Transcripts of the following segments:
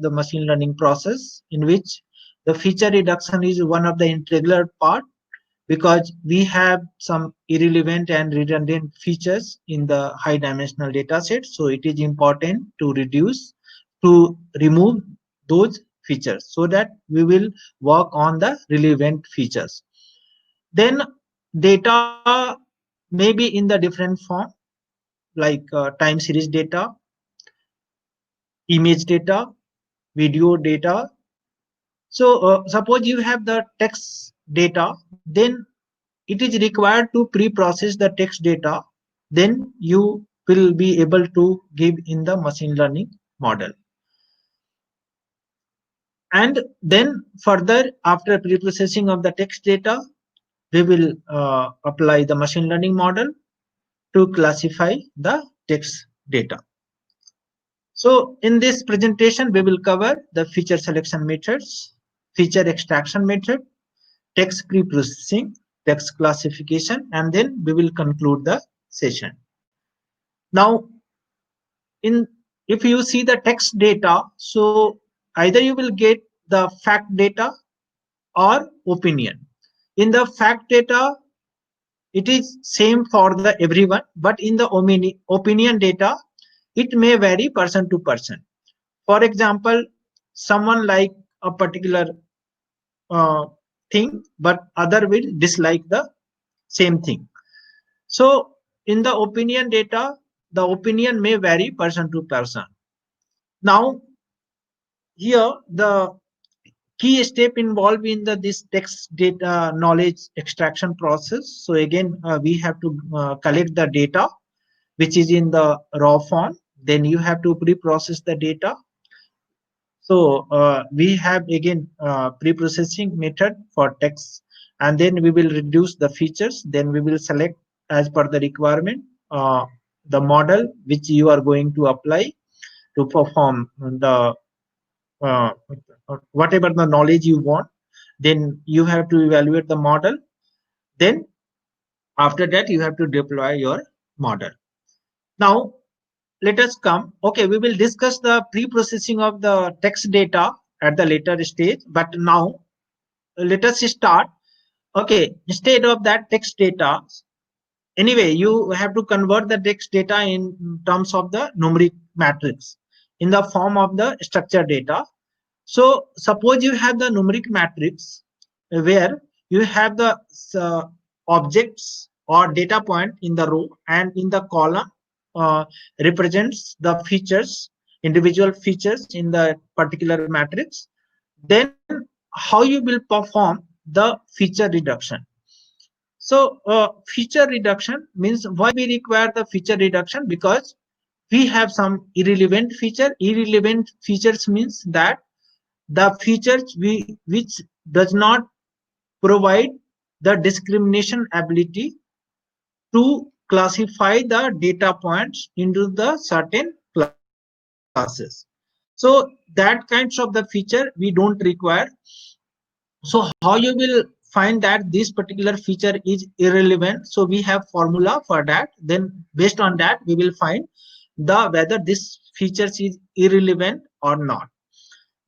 the machine learning process, in which the feature reduction is one of the integral part, because we have some irrelevant and redundant features in the high dimensional data set. So it is important to remove those features so that we will work on the relevant features. Then data may be in the different form, like time series data, image data, video data. So suppose you have the text data, then it is required to pre-process the text data, then you will be able to give in the machine learning model. And then further, after pre-processing of the text data, we will apply the machine learning model to classify the text data. So in this presentation, we will cover the feature selection methods, feature extraction method, text pre-processing, text classification, and then we will conclude the session. Now, if you see the text data, so either you will get the fact data or opinion. In the fact data, it is same for the everyone, but in the opinion data, it may vary person to person. For example, someone like a particular uh, thing, but other will dislike the same thing. So in the opinion data, the opinion may vary person to person. Now here the key step involved in this text data knowledge extraction process. So again, we have to collect the data which is in the raw form. Then you have to pre-process the data. So we have again pre-processing method for text, and then we will reduce the features. Then we will select as per the requirement the model which you are going to apply to perform the uh, whatever the knowledge you want. Then you have to evaluate the model. Then after that you have to deploy your model. Now let us come. Okay, we will discuss the pre-processing of the text data at the later stage, but now let us start. Okay, instead of that text data, anyway, you have to convert the text data in terms of the numeric matrix in the form of the structured data. So suppose you have the numeric matrix where you have the objects or data point in the row, and in the column uh, represents the features, individual features in the particular matrix. Then how you will perform the feature reduction. So feature reduction means, why we require the feature reduction? Because we have some irrelevant feature. Irrelevant features means that the features which does not provide the discrimination ability to classify the data points into the certain classes. So that kinds of the feature we don't require. So how you will find that this particular feature is irrelevant? So we have formula for that. Then based on that we will find the whether this features is irrelevant or not.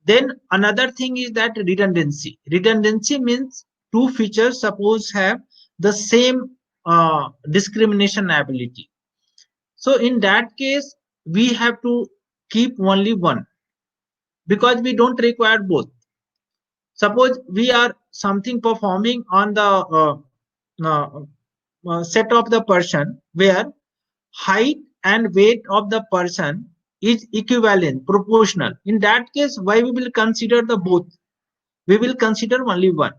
Then another thing is that redundancy. Redundancy means two features suppose have the same discrimination ability. So in that case, we have to keep only one, because we don't require both. Suppose we are something performing on the uh, set of the person where height and weight of the person is equivalent, proportional. In that case, why we will consider the both? We will consider only one.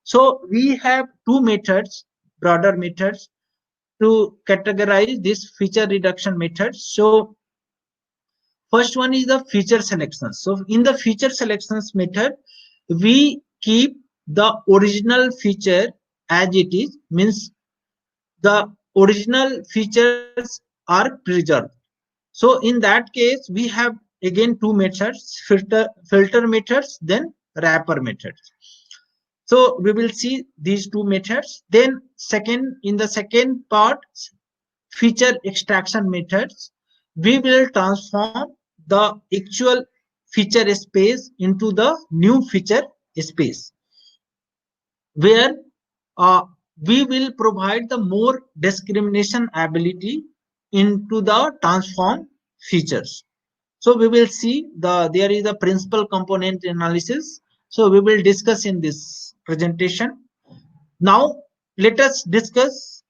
So we have two methods, broader methods, to categorize this feature reduction method. So first one is the feature selection. So in the feature selections method, we keep the original feature as it is, means the original features are preserved. So in that case, we have again two methods, filter methods, then wrapper methods. So we will see these two methods. Then second, in the second part, feature extraction methods, we will transform the actual feature space into the new feature space, where we will provide the more discrimination ability into the transform features. So we will see there is a principal component analysis. So we will discuss in this presentation. Now let us discuss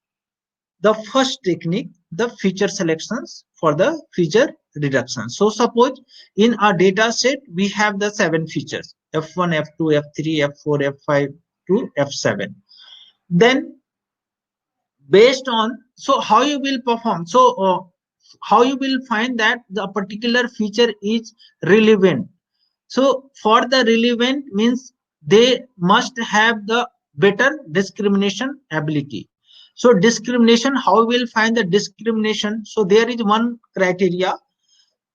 the first technique, the feature selections for the feature reduction. So suppose in our data set we have the 7 features: F1, F2, F3, F4, F5 to F7. Then based on, so how you will perform, so how you will find that the particular feature is relevant. So for the relevant means they must have the better discrimination ability. So discrimination, how we will find the discrimination? So there is one criteria,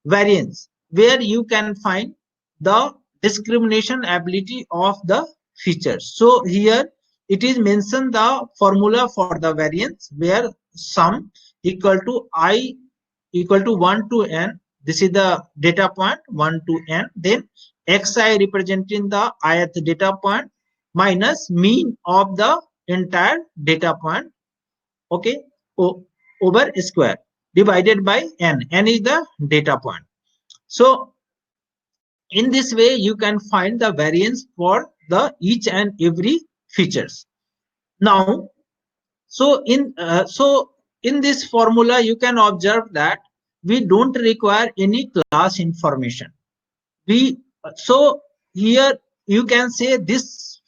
variance, where you can find the discrimination ability of the features. So here it is mentioned the formula for the variance, where sum equal to I equal to 1 to n. This is the data point 1 to n. Then xi representing the ith data point minus mean of the entire data point, okay, over square, divided by n. N is the data point. So in this way you can find the variance for the each and every features. Now so in this formula you can observe that we don't require any class information. We so here you can say this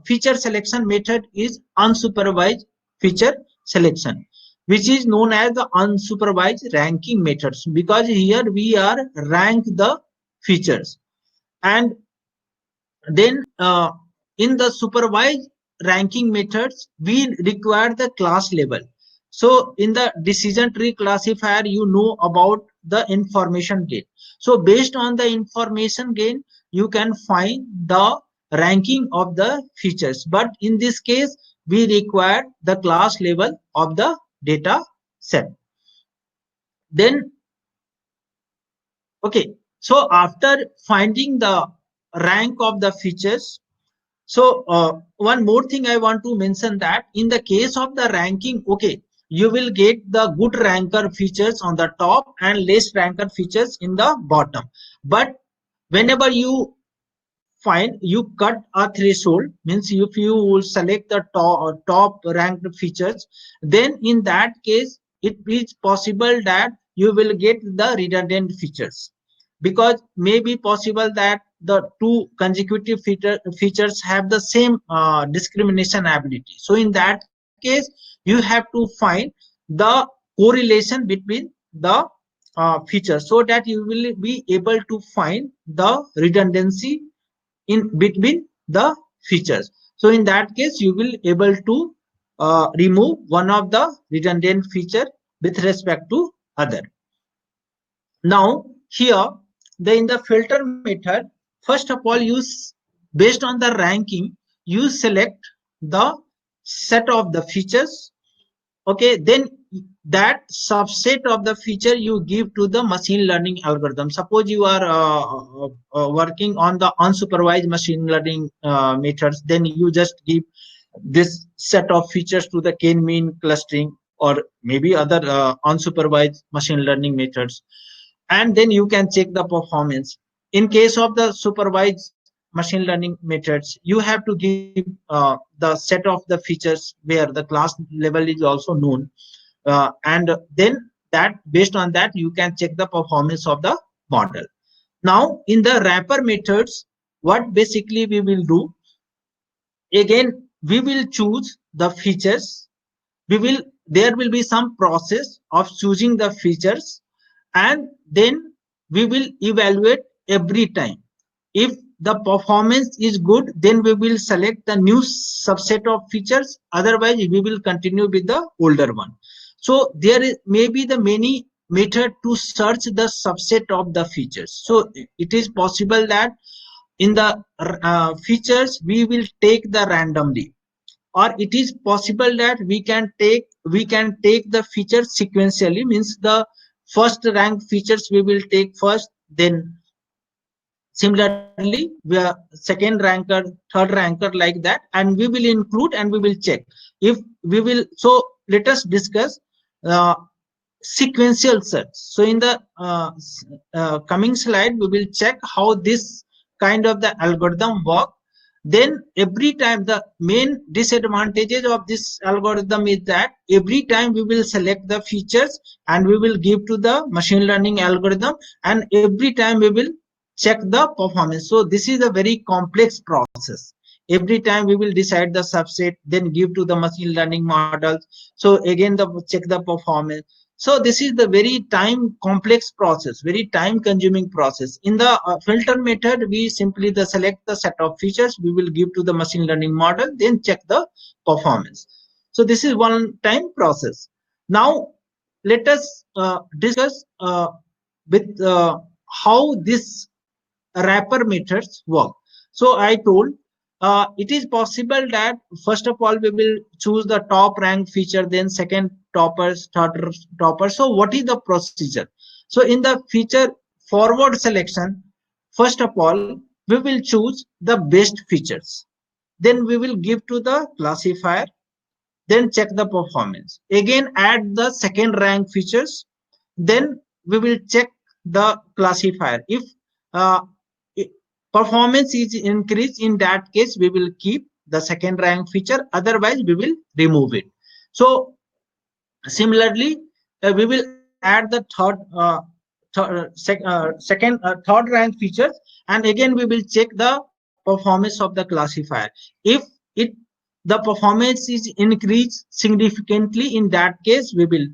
feature selection method is unsupervised feature selection, which is known as the unsupervised ranking methods, because here we are rank the features. And then in the supervised ranking methods we require the class level. So in the decision tree classifier you know about the information gain. So based on the information gain you can find the ranking of the features, but in this case we require the class level of the data set. Then okay, so after finding the rank of the features, so one more thing I want to mention, that in the case of the ranking, okay, you will get the good ranker features on the top and less ranker features in the bottom. But whenever you find, you cut a threshold, means if you will select the top ranked features, then in that case it is possible that you will get the redundant features, because may be possible that the two consecutive features have the same discrimination ability. So in that case you have to find the correlation between the features, so that you will be able to find the redundancy in between the features. So in that case you will able to remove one of the redundant feature with respect to other. Now here in the filter method, first of all based on the ranking you select the set of the features, okay, then that subset of the feature you give to the machine learning algorithm. Suppose you are working on the unsupervised machine learning methods, then you just give this set of features to the k-mean clustering or maybe other unsupervised machine learning methods, and then you can check the performance. In case of the supervised machine learning methods, you have to give the set of the features where the class level is also known, and then that based on that you can check the performance of the model. Now in the wrapper methods, what basically we will do, again we will choose the features, there will be some process of choosing the features, and then we will evaluate every time. If the performance is good, then we will select the new subset of features, otherwise we will continue with the older one. So there is maybe the many method to search the subset of the features. So it is possible that in the features we will take the randomly, or it is possible that we can take the features sequentially, means the first rank features we will take first, then Similarly, we are second ranker, third ranker, like that, and we will include and we will check if we will. So let us discuss uh, sequential search. So in the coming slide, we will check how this kind of the algorithm work. Then every time, the main disadvantages of this algorithm is that every time we will select the features and we will give to the machine learning algorithm, and every time we will check the performance. So this is a very complex process. Every time we will decide the subset, then give to the machine learning models. So again, the check the performance. So this is the very time complex process, very time consuming process. In the filter method, we simply the select the set of features, we will give to the machine learning model, then check the performance. So this is one time process. Now let us discuss with how this wrapper methods work. So I told it is possible that first of all we will choose the top rank feature, then second toppers, third topper. So what is the procedure? So in the feature forward selection, first of all we will choose the best features. Then we will give to the classifier, then check the performance. Again add the second rank features, then we will check the classifier. If uh, performance is increased, in that case we will keep the second rank feature, otherwise we will remove it. So similarly, we will add the third rank features, and again we will check the performance of the classifier. If it the performance is increased significantly, in that case we will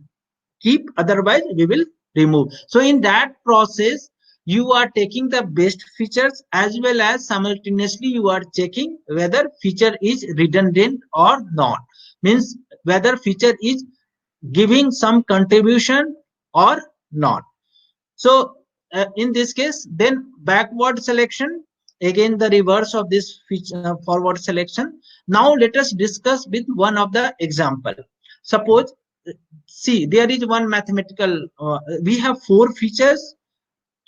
keep, otherwise we will remove. So in that process, you are taking the best features as well as simultaneously you are checking whether feature is redundant or not, means whether feature is giving some contribution or not. So in this case, then backward selection, again the reverse of this feature, forward selection. Now let us discuss with one of the example. Suppose, see, there is one mathematical, we have four features.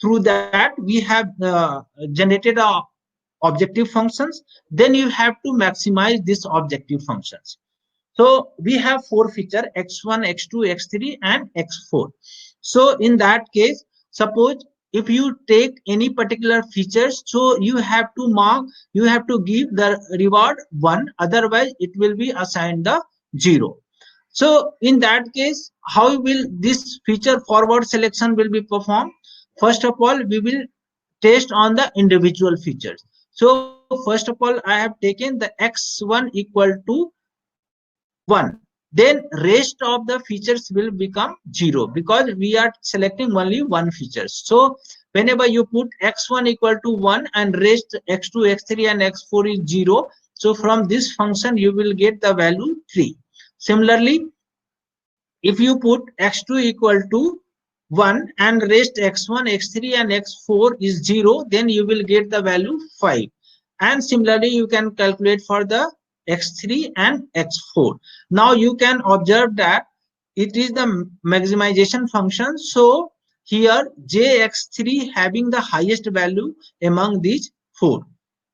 Through that we have generated objective functions. Then you have to maximize this objective functions. So we have four feature, x1, x2, x3 and x4. So in that case, suppose if you take any particular features, so you have to mark, you have to give the reward 1, otherwise it will be assigned the 0. So in that case, how will this feature forward selection will be performed? First of all, we will test on the individual features. So first of all, I have taken the x1 equal to 1. Then rest of the features will become 0 because we are selecting only one feature. So whenever you put x1 equal to 1 and rest x2, x3 and x4 is 0, so from this function you will get the value 3. Similarly, if you put x2 equal to 1 and rest x1, x3 and x4 is 0, then you will get the value 5. And similarly, you can calculate for the x3 and x4. Now you can observe that it is the maximization function. So here jx3 having the highest value among these four.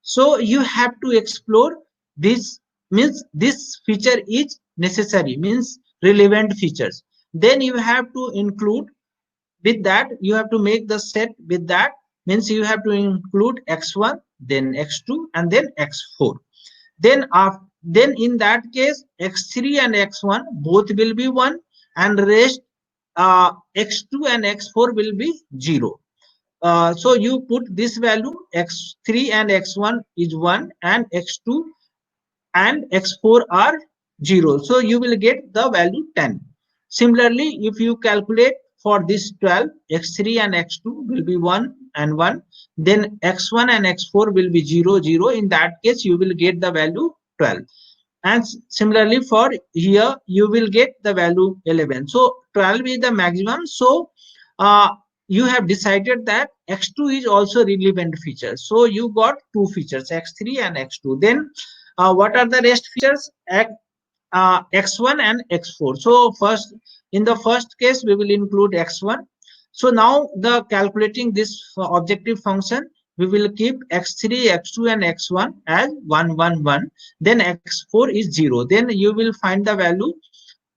So you have to explore this, means this feature is necessary, means relevant features. Then you have to include with that, you have to make the set with that, means you have to include x1, then x2 and then x4. Then after, then in that case x3 and x1 both will be 1 and rest x2 and x4 will be 0. So you put this value x3 and x1 is 1 and x2 and x4 are 0. So you will get the value 10. Similarly, if you calculate for this 12, x3 and x2 will be 1 and 1. Then x1 and x4 will be 0, 0. In that case, you will get the value 12. And similarly for here, you will get the value 11. So 12 is the maximum. So you have decided that x2 is also relevant feature. So you got two features, x3 and x2. Then what are the rest features? X1 and x4. So first, in the first case, we will include x1. So now the calculating this objective function, we will keep x3, x2 and x1 as 1 1 1, then x4 is 0, then you will find the value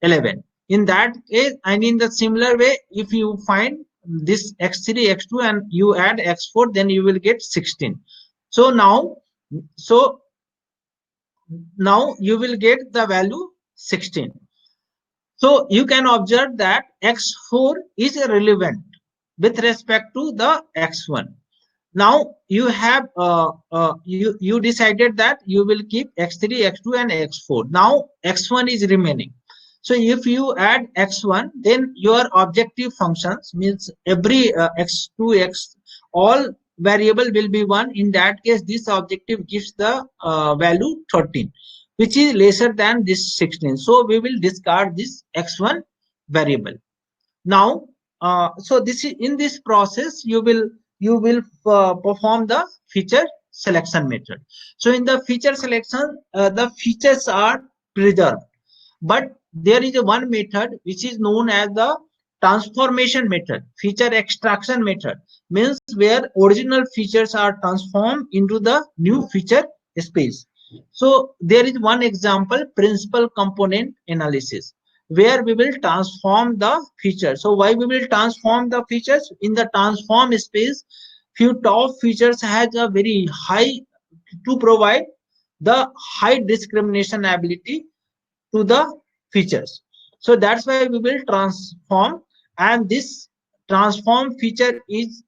11. In that case, and in the similar way, if you find this x3 x2 and you add x4, then you will get 16. So now you will get the value 16. So you can observe that x4 is relevant with respect to the x1. Now you have you decided that you will keep x3, x2 and x4. Now x1 is remaining. So if you add x1, then your objective functions means every x2 x all variable will be 1. In that case, this objective gives the value 13, which is lesser than this 16. So we will discard this x1 variable. Now so this is in this process you will perform the feature selection method. So in the feature selection, the features are preserved, but there is a one method which is known as the transformation method. Feature extraction method means where original features are transformed into the new feature space. So there is one example, principal component analysis, where we will transform the features. So why we will transform the features? In the transform space, few top features has a very high to provide the high discrimination ability to the features. So that's why we will transform, and this transform feature is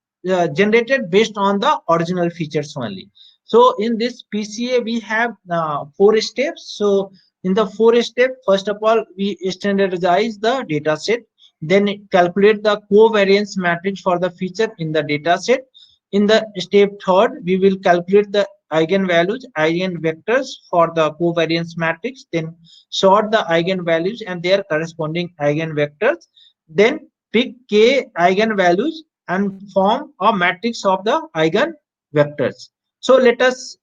generated based on the original features only. So in this PCA we have 4 steps. So in the 4 steps, first of all we standardize the data set, then calculate the covariance matrix for the feature in the data set. In the step third, we will calculate the eigenvalues, eigenvectors for the covariance matrix, then sort the eigenvalues and their corresponding eigenvectors, then pick k eigenvalues and form a matrix of the eigenvectors. So let us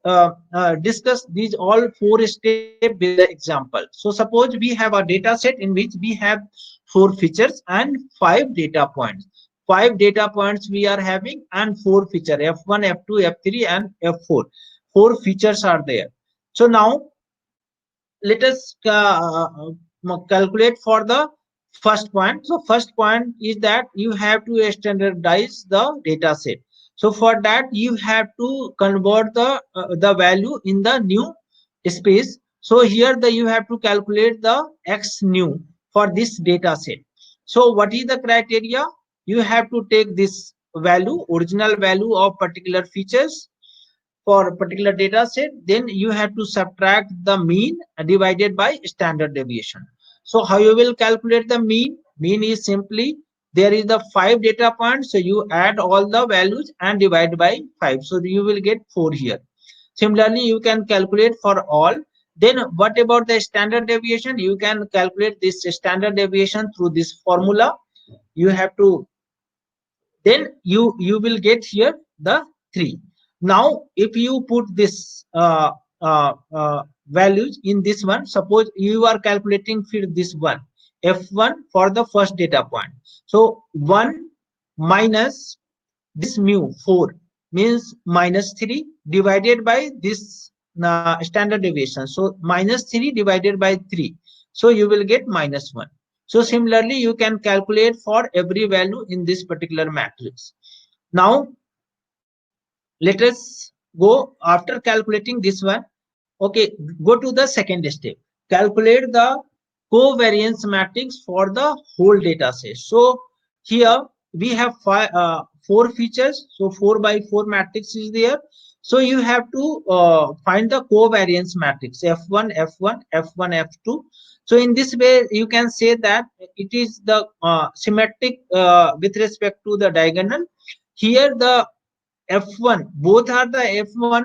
discuss these all 4 steps with the example. So suppose we have a data set in which we have 4 features and 5 data points. 5 data points we are having and 4 features, f1, f2, f3 and f4. 4 features are there. So now let us calculate for the first point. So first point is that you have to standardize the data set. So for that you have to convert the value in the new space. So here you have to calculate the x new for this data set. So what is the criteria? You have to take this value, original value of particular features for a particular data set, then you have to subtract the mean divided by standard deviation. So how you will calculate the mean? Mean is simply there is the 5 data points, so you add all the values and divide by 5, so you will get 4 here. Similarly you can calculate for all. Then what about the standard deviation? You can calculate this standard deviation through this formula. You have to, then you will get here the 3. Now if you put this values in this one, suppose you are calculating for this one f1 for the first data point. So 1 minus this mu 4 means minus 3 divided by this standard deviation. So minus 3 divided by 3, so you will get minus 1. So similarly you can calculate for every value in this particular matrix. Now let us go after calculating this one. Okay, go to the second step. Calculate the covariance matrix for the whole data set. So here we have 4 features. So 4 by 4 matrix is there. So you have to find the covariance matrix f1, f1, f1, f2. So in this way you can say that it is the symmetric with respect to the diagonal. Here the f1, both are the f1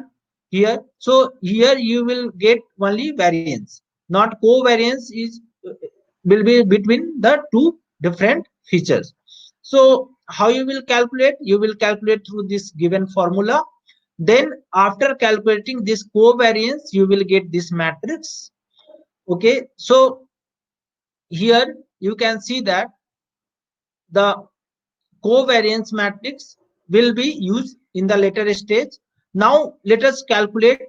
here. So here you will get only variance, not covariance is will be between the two different features. So how you will calculate? You will calculate through this given formula. Then after calculating this covariance you will get this matrix. Okay, so here you can see that the covariance matrix will be used in the later stage. Now let us calculate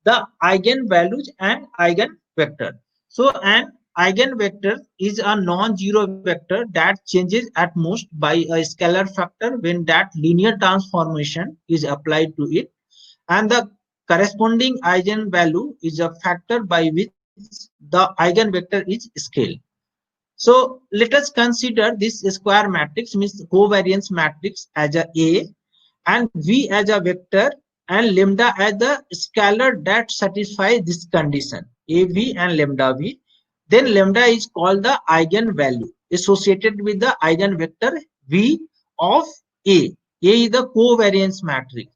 the eigenvalues and eigenvector. So an eigenvector is a non-zero vector that changes at most by a scalar factor when that linear transformation is applied to it, and the corresponding eigenvalue is a factor by which the eigenvector is scaled. So let us consider this square matrix, means covariance matrix, as A, and V as a vector, and lambda as the scalar that satisfies this condition, AV and lambda V. Then lambda is called the eigenvalue associated with the eigenvector V of A. A is the covariance matrix.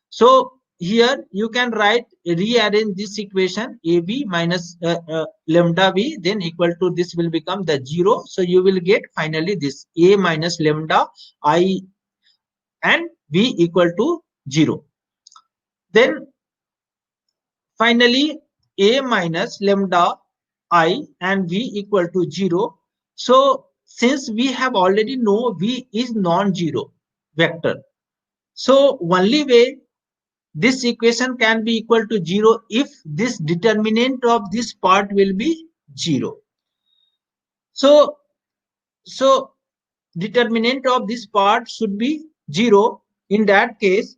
So here you can rearrange this equation, AB minus lambda V, then equal to this will become the 0. So you will get finally this A minus lambda I and V equal to 0. Then finally A minus lambda I and V equal to 0. So since we have already know V is non-zero vector, so only way this equation can be equal to 0 if this determinant of this part will be 0. So determinant of this part should be 0. In that case,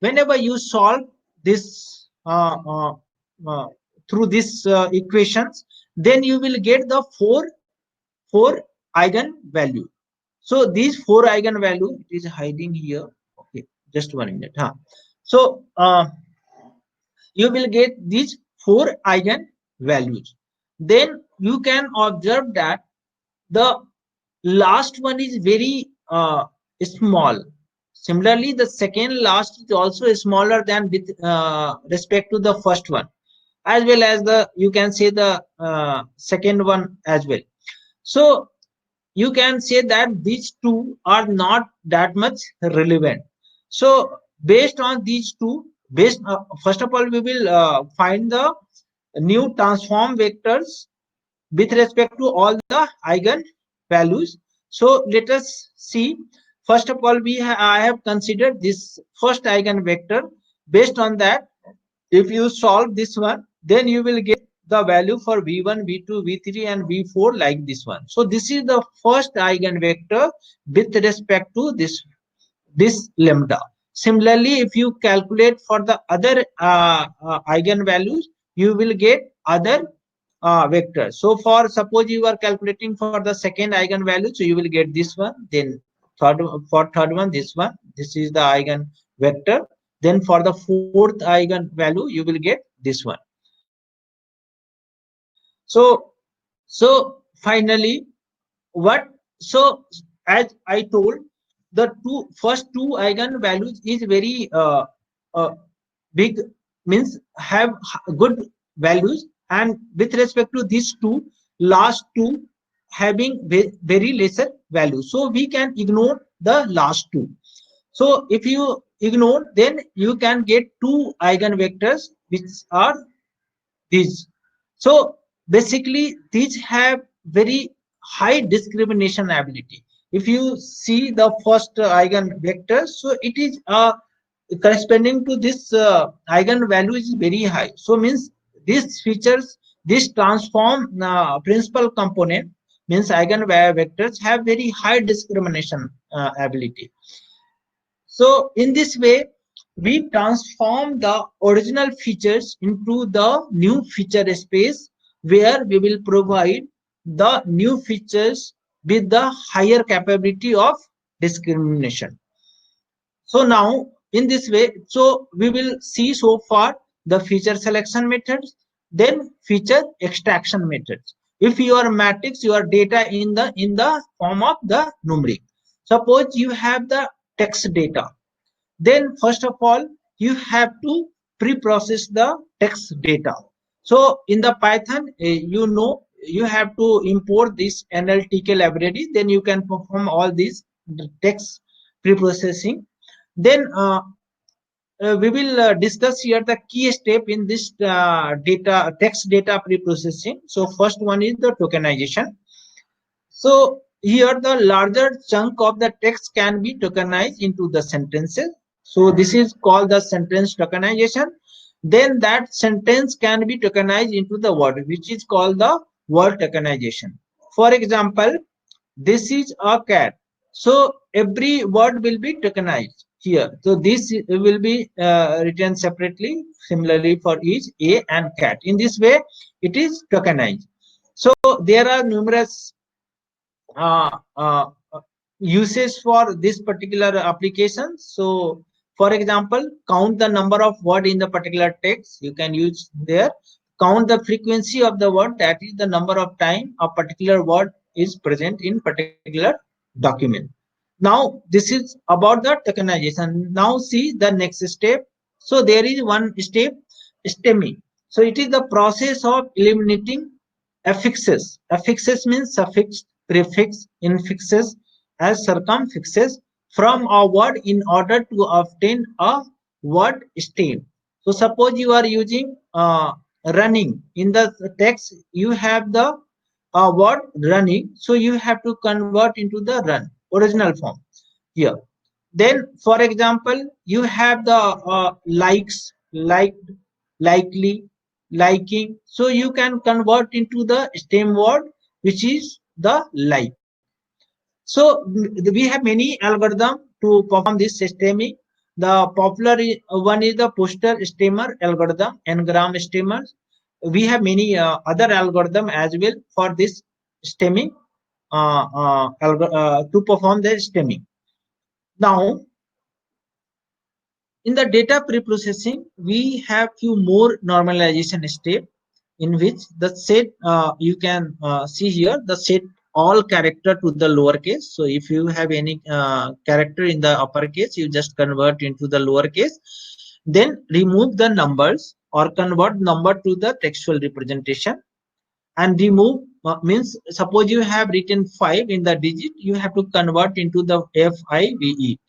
whenever you solve this through this equations, then you will get the four eigenvalue. So these four eigenvalue, it is hiding here. Okay, just 1 minute. So you will get these four eigenvalues. Then you can observe that the last one is very small. Similarly, the second last is also smaller than with respect to the first one, as well as the, you can say, the second one as well. So you can say that these two are not that much relevant. So based on these two, first of all we will find the new transform vectors with respect to all the eigen values. So let us see. First of all, I have considered this first eigenvector. Based on that, if you solve this one, then you will get the value for v1, v2, v3 and v4 like this one. So this is the first eigenvector with respect to this lambda. Similarly, if you calculate for the other eigenvalues, you will get other vectors. So for suppose you are calculating for the second eigenvalue, so you will get this one. Then for third one, this one. This is the eigenvector. Then for the fourth eigenvalue, you will get this one. So finally, what? So as I told, the first two eigenvalues is very big, means have good values, and with respect to these two, last two having very lesser value. So we can ignore the last two. So if you ignore, then you can get two eigenvectors which are these. So basically these have very high discrimination ability. If you see the first eigenvector, so it is corresponding to this eigenvalue is very high. So means these features, this transform principal component, means eigenvectors have very high discrimination ability. So in this way, we transform the original features into the new feature space, where we will provide the new features with the higher capability of discrimination. So now in this way, so we will see so far the feature selection methods, then feature extraction methods. If your matrix, your data in the form of the numeric, suppose you have the text data, then first of all you have to pre-process the text data. So in the Python, you know, you have to import this NLTK library, then you can perform all these text pre-processing. Then we will discuss here the key step in this text data pre-processing. So first one is the tokenization. So here the larger chunk of the text can be tokenized into the sentences. So this is called the sentence tokenization. Then that sentence can be tokenized into the word, which is called the word tokenization. For example, this is a cat. So every word will be tokenized here. So this will be written separately, similarly for each a and cat. In this way, it is tokenized. So there are numerous uh, uh, uses for this particular application. So for example, count the number of word in the particular text, you can use there. Count the frequency of the word, that is the number of time a particular word is present in particular document. Now this is about the tokenization. Now see the next step. So there is one step, stemming. So it is the process of eliminating affixes. Affixes means suffix, prefix, infixes as circumfixes from a word in order to obtain a word stem. So suppose you are using running in the text, you have the word running, so you have to convert into the run original form here. Then for example, you have the likes, liked, likely, liking, so you can convert into the stem word, which is the like. So we have many algorithm to perform this stemming. The popular one is the poster stemmer algorithm, n-gram stemmers. We have many other algorithm as well for this stemming to perform the stemming. Now in the data preprocessing, we have few more normalization steps in which the set you can see here the set all character to the lowercase. So if you have any character in the uppercase, you just convert into the lowercase. Then remove the numbers or convert number to the textual representation. And remove means suppose you have written 5 in the digit, you have to convert into the FIVE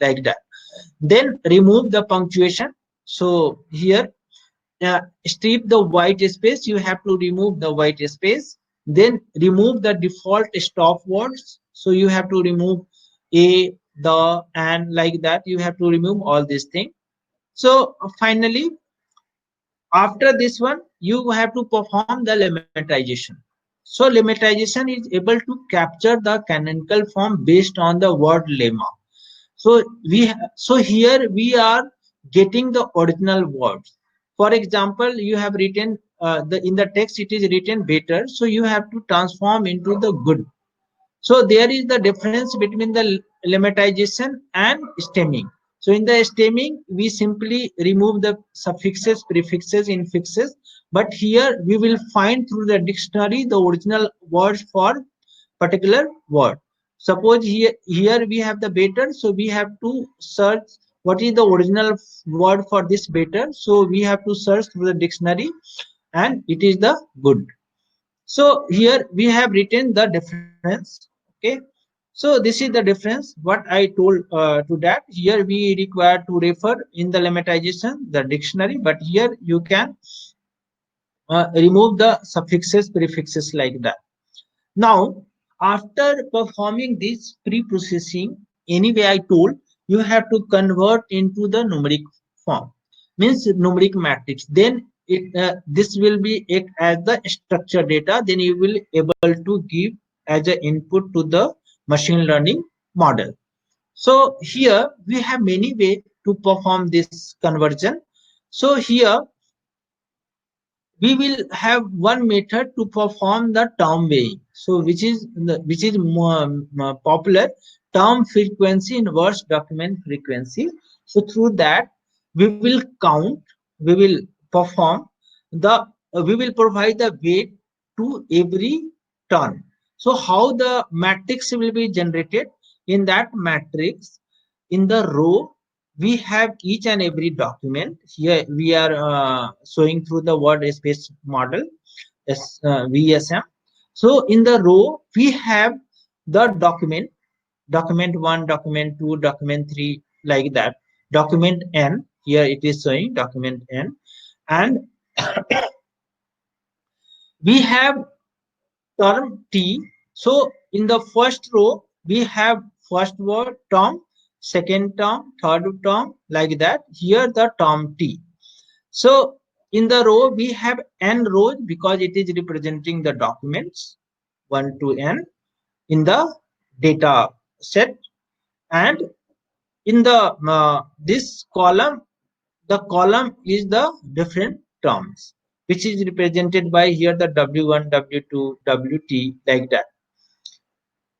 like that. Then remove the punctuation. So here strip the white space, you have to remove the white space. Then remove the default stop words, so you have to remove a, the, and like that, you have to remove all these things. So finally after this one you have to perform the lemmatization. So lemmatization is able to capture the canonical form based on the word lemma. So so here we are getting the original words. For example, you have written the in the text it is written better, so you have to transform into the good. So there is the difference between the lemmatization and stemming. So in the stemming, we simply remove the suffixes, prefixes, infixes. But here we will find through the dictionary the original words for particular word. Suppose here we have the better, so we have to search what is the original word for this better. So we have to search through the dictionary, and it is the good. So here we have written the difference. Okay, so this is the difference what I told to that. Here we require to refer in the lemmatization the dictionary, but here you can remove the suffixes, prefixes like that. Now after performing this pre-processing, anyway I told you have to convert into the numeric form, means numeric matrix. Then this will be act as the structured data, then you will able to give as an input to the machine learning model. So here we have many ways to perform this conversion. So here we will have one method to perform the term weighing. So which is more popular, term frequency inverse document frequency. So through that we will count, we will perform the we will provide the weight to every term. So how the matrix will be generated? In that matrix, in the row we have each and every document. Here we are showing through the word space model VSM. So in the row we have the document, document 1, document 2, document 3, like that. Document N, here it is showing document N. And we have term T. So in the first row we have first word term, second term, third term, like that. Here the term T. So in the row we have n rows because it is representing the documents 1 to n in the data set, and in the this column, the column is the different terms which is represented by here the W1, W2, WT, like that.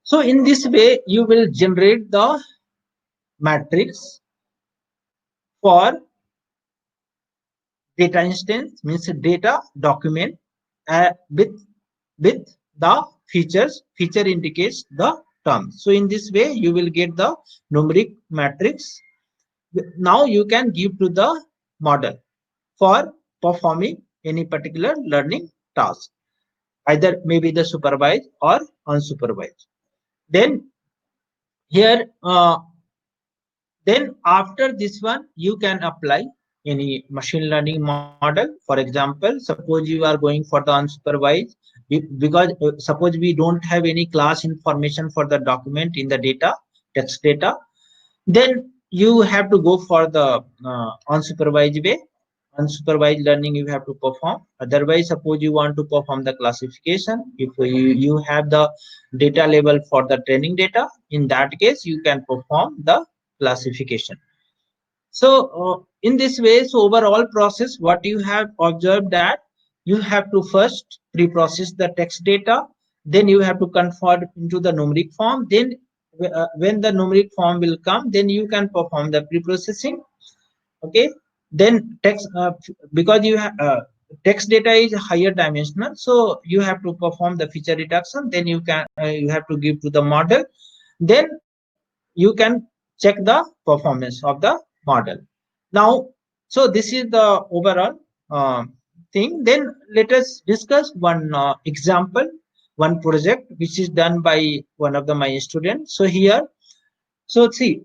So in this way you will generate the matrix for data instance, means data document with the features. Feature indicates the terms. So in this way you will get the numeric matrix. Now you can give to the model for performing any particular learning task, either maybe the supervised or unsupervised. Then here then after this one you can apply any machine learning model. For example, suppose you are going for the unsupervised, because suppose we don't have any class information for the document in the data, text data, then you have to go for the unsupervised way. Unsupervised learning you have to perform. Otherwise, suppose you want to perform the classification, if you have the data level for the training data, in that case you can perform the classification. So in this way, so overall process, what you have observed that you have to first pre-process the text data, then you have to convert into the numeric form, then when the numeric form will come, then you can perform the pre-processing. Okay, then text because you have text data is higher dimensional, so you have to perform the feature reduction, then you can you have to give to the model, then you can check the performance of the model. Now, so this is the overall thing. Then let us discuss one example, one project which is done by one of the my students. So here, so see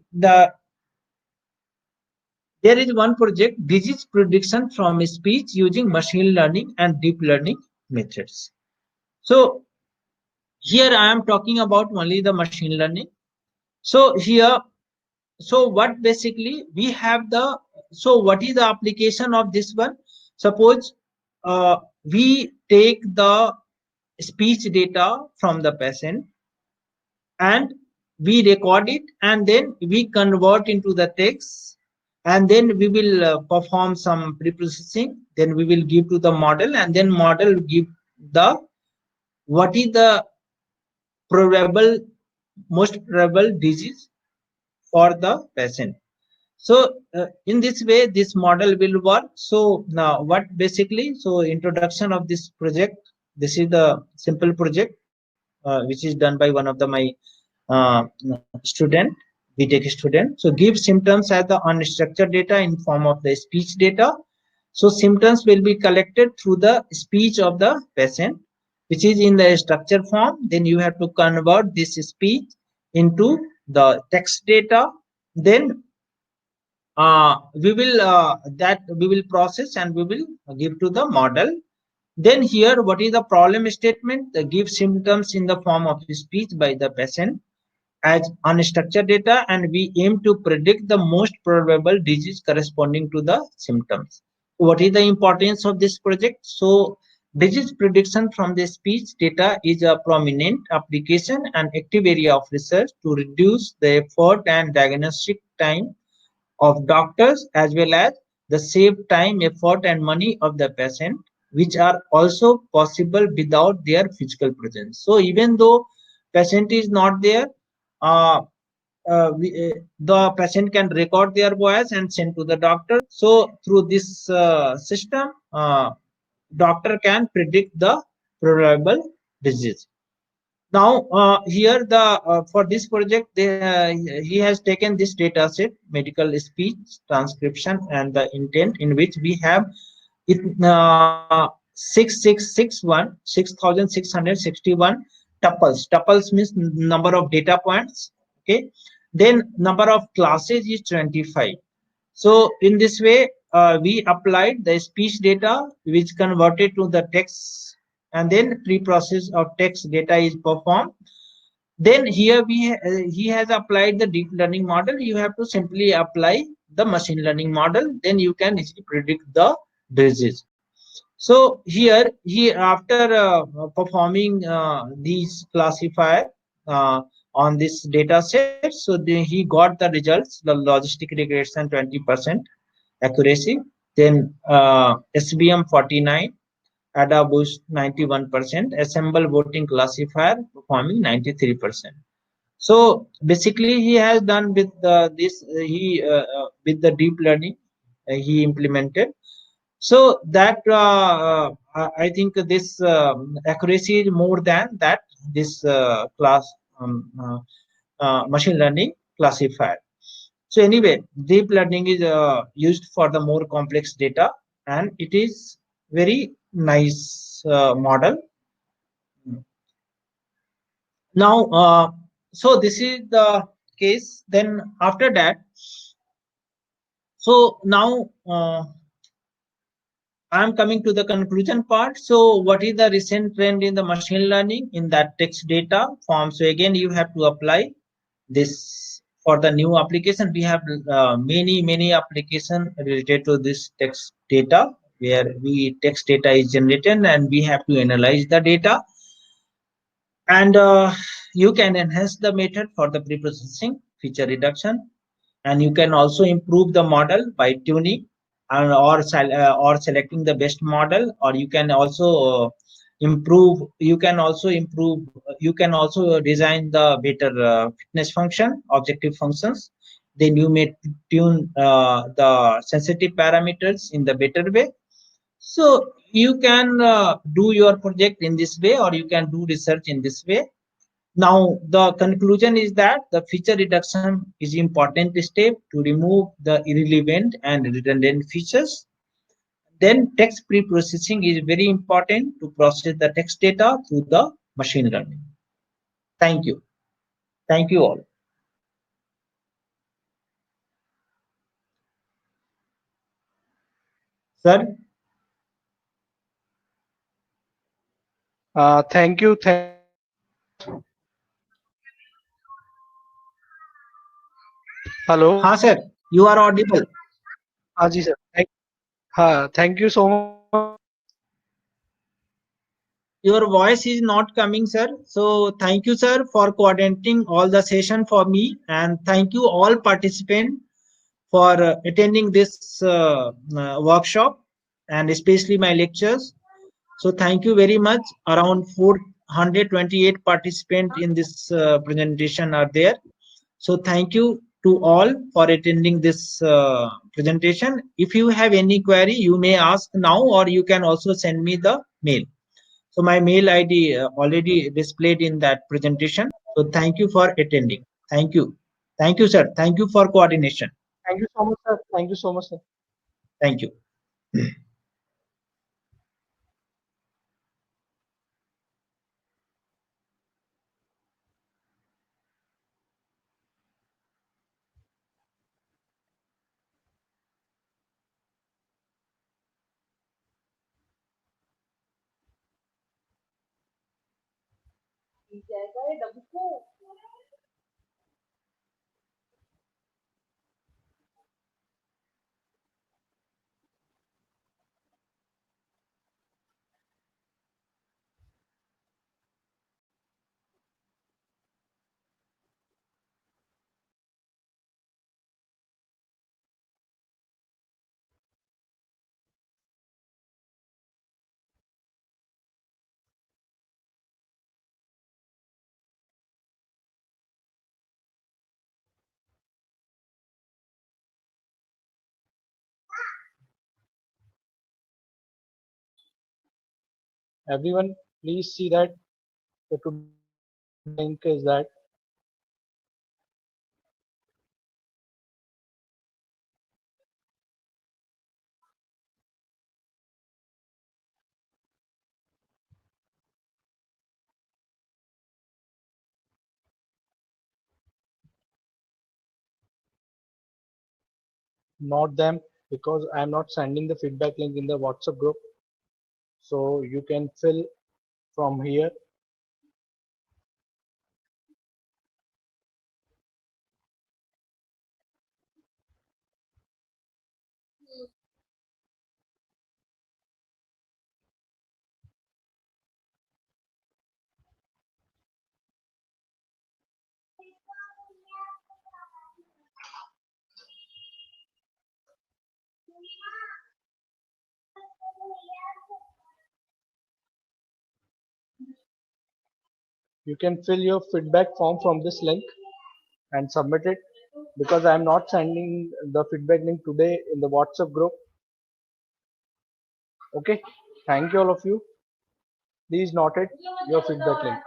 there is one project, disease prediction from speech using machine learning and deep learning methods. So here I am talking about only the machine learning. So here, so what basically we have the, so what is the application of this one? Suppose we take the speech data from the patient and we record it, and then we convert into the text, and then we will perform some pre-processing, then we will give to the model, and then model will give the what is the probable, most probable disease for the patient. So in this way this model will work. So now what basically, so introduction of this project, this is the simple project which is done by one of the my student, BTech student. So give symptoms as the unstructured data in form of the speech data. So symptoms will be collected through the speech of the patient, which is in the structured form. Then you have to convert this speech into the text data. Then we will that we will process and we will give to the model. Then here, what is the problem statement? Give symptoms in the form of speech by the patient as unstructured data, and we aim to predict the most probable disease corresponding to the symptoms. What is the importance of this project? So disease prediction from the speech data is a prominent application and active area of research to reduce the effort and diagnostic time of doctors, as well as the save time, effort and money of the patient, which are also possible without their physical presence. So even though patient is not there, uh, the patient can record their voice and send to the doctor. So through this system, doctor can predict the probable disease. Now here the for this project he has taken this data set, medical speech transcription and the intent, in which we have it 6661 tuples. Tuples means number of data points. Okay, then number of classes is 25. So in this way we applied the speech data which converted to the text, and then pre-process of text data is performed. Then here he has applied the deep learning model. You have to simply apply the machine learning model. Then you can easily predict the disease. So here he, after performing these classifier uh, on this data set, so he got the results, the logistic regression 20% accuracy, then SBM 49, ADA boost 91%, assemble voting classifier performing 93%. So basically he has done with this he with the deep learning he implemented. So that I think this accuracy is more than that this class um, machine learning classifier. So anyway, deep learning is used for the more complex data, and it is very nice model. Now, so this is the case. Then after that, so now I'm coming to the conclusion part. So what is the recent trend in the machine learning in that text data form? So again, you have to apply this for the new application. We have many application related to this text data where we text data is generated and we have to analyze the data. And you can enhance the method for the pre-processing, feature reduction, and you can also improve the model by tuning and or selecting the best model, or you can also you can also design the better fitness function, objective functions. Then you may tune the sensitive parameters in the better way. So you can do your project in this way, or you can do research in this way. Now, the conclusion is that the feature reduction is important step to remove the irrelevant and redundant features. Then text pre-processing is very important to process the text data through the machine learning. Thank you. Thank you all. Sir, Thank you. हाँ Hello. sir, you are audible. Ji sir. Thank you so much. Your voice is not coming, sir. So thank you, sir, for coordinating all the session for me, and thank you all participants for attending this workshop and especially my lectures. So thank you very much. Around 428 participants in this presentation are there. So thank you to all for attending this presentation. If you have any query, you may ask now, or you can also send me the mail. So my mail ID already displayed in that presentation. So thank you for attending. Thank you. Thank you, sir. Thank you for coordination. Thank you so much, sir. Thank you so much, sir. Thank you. Everyone, please see that the link is that not them because I'm not sending the feedback link in the WhatsApp group. So you can fill from here. You can fill your feedback form from this link and submit it, because I am not sending the feedback link today in the WhatsApp group. Okay, thank you all of you. Please note it, your feedback link.